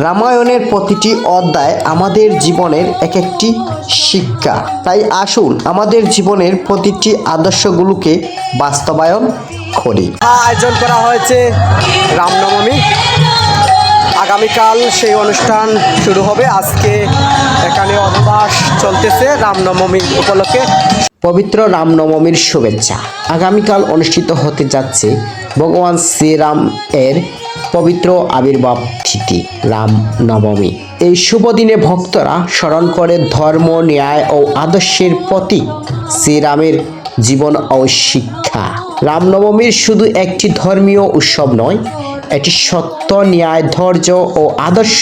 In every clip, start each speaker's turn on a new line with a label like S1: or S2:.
S1: রামায়ণের প্রতিটি অধ্যায় আমাদের জীবনের এক একটি শিক্ষা। তাই আসুন আমাদের জীবনের প্রতিটি আদর্শগুলোকে বাস্তবায়ন করি।
S2: আয়োজন করা হয়েছে রামনবমী। আগামীকাল সেই অনুষ্ঠান শুরু হবে। আজকে এখানে অধিবাস চলতেছে রামনবমী উপলক্ষে।
S1: পবিত্র রামনবমীর শুভেচ্ছা। আগামীকাল অনুষ্ঠিত হতে যাচ্ছে ভগবান শ্রীরাম এর পবিত্র আবির্ভাব তিথি রামনবমী। এই শুভ দিনে ভক্তরা স্মরণ করে ধর্ম, ন্যায় ও আদর্শের প্রতীক শ্রীরামের জীবন ও শিক্ষা। রামনবমীর শুধু একটি ধর্মীয় উৎসব নয়, এটি সত্য, ন্যায়, ধৈর্য ও আদর্শ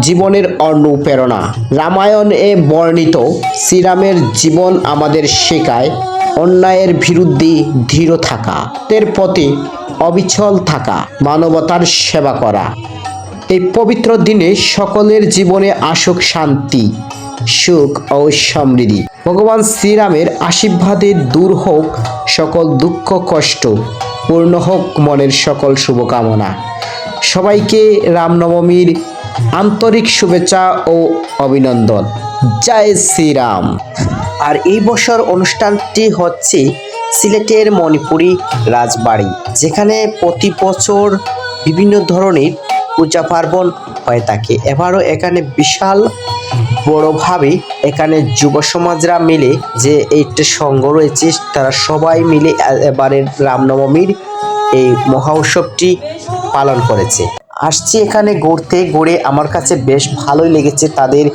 S1: জীবনের অনুপ্রেরণা। রামায়ণে বর্ণিত শ্রীরামের জীবন আমাদের শেখায় অন্যায়ের বিরুদ্ধে দৃঢ় থাকা, এর প্রতি অবিচল থাকা, মানবতার সেবা করা। এই পবিত্র দিনে সকলের জীবনে আসুক শান্তি, সুখ ও সমৃদ্ধি। ভগবান শ্রীরামের আশীর্বাদে দূর হোক সকল দুঃখ কষ্ট, পূর্ণ হোক মনের সকল শুভকামনা। সবাইকে রামনবমীর আন্তরিক শুভেচ্ছা ও অভিনন্দন। জয় শ্রীরাম। আর এই বছর অনুষ্ঠানটি হচ্ছে সিলেটের মণিপুরি রাজবাড়ি, যেখানে প্রতি বছর বিভিন্ন ধরনের পূজা পার্বণ হয়ে থাকে। এবারও এখানে বিশাল বড়ভাবে এখানে যুব সমাজরা মিলে যে এইটা সংঘ রয়েছে, তারা সবাই মিলে এবারের রামনবমীর এই মহা উৎসবটি পালন করেছে। আসছি এখানে ঘুরে আমার কাছে বেশ ভালোই লেগেছে তাদের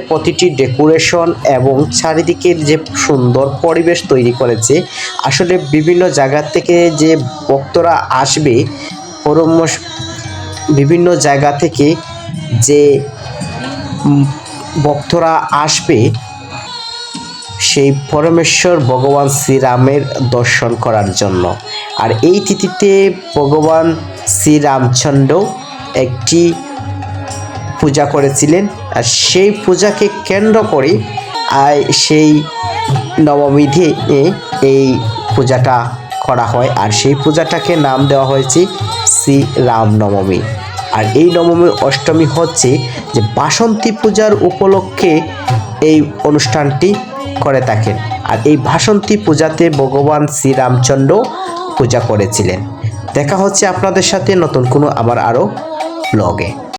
S1: প্রতিটি ডেকোরেশন এবং চারিদিকের যে সুন্দর পরিবেশ তৈরি করেছে। আসলে বিভিন্ন জায়গা থেকে যে ভক্তরা আসবে, বিভিন্ন জায়গা থেকে যে ভক্তরা আসবে সেই পরমেশ্বর ভগবান শ্রীরামের দর্শন করার জন্য। আর এই তিথিতে ভগবান শ্রীরামচন্দ্র একটি পূজা করেছিলেন, আর সেই পূজাকে কেন্দ্র করে সেই নবমীতে এই পূজাটা করা হয়। আর সেই পূজাটাকে নাম দেওয়া হয়েছে শ্রীরামনবমী। আর এই নবমীর অষ্টমী হচ্ছে যে বাসন্তী পূজার উপলক্ষে এই অনুষ্ঠানটি করে থাকেন। আর এই বাসন্তী পূজাতে ভগবান শ্রীরামচন্দ্র পূজা করেছিলেন। দেখা হচ্ছে আপনাদের সাথে নতুন কোনো আরও ব্লগে।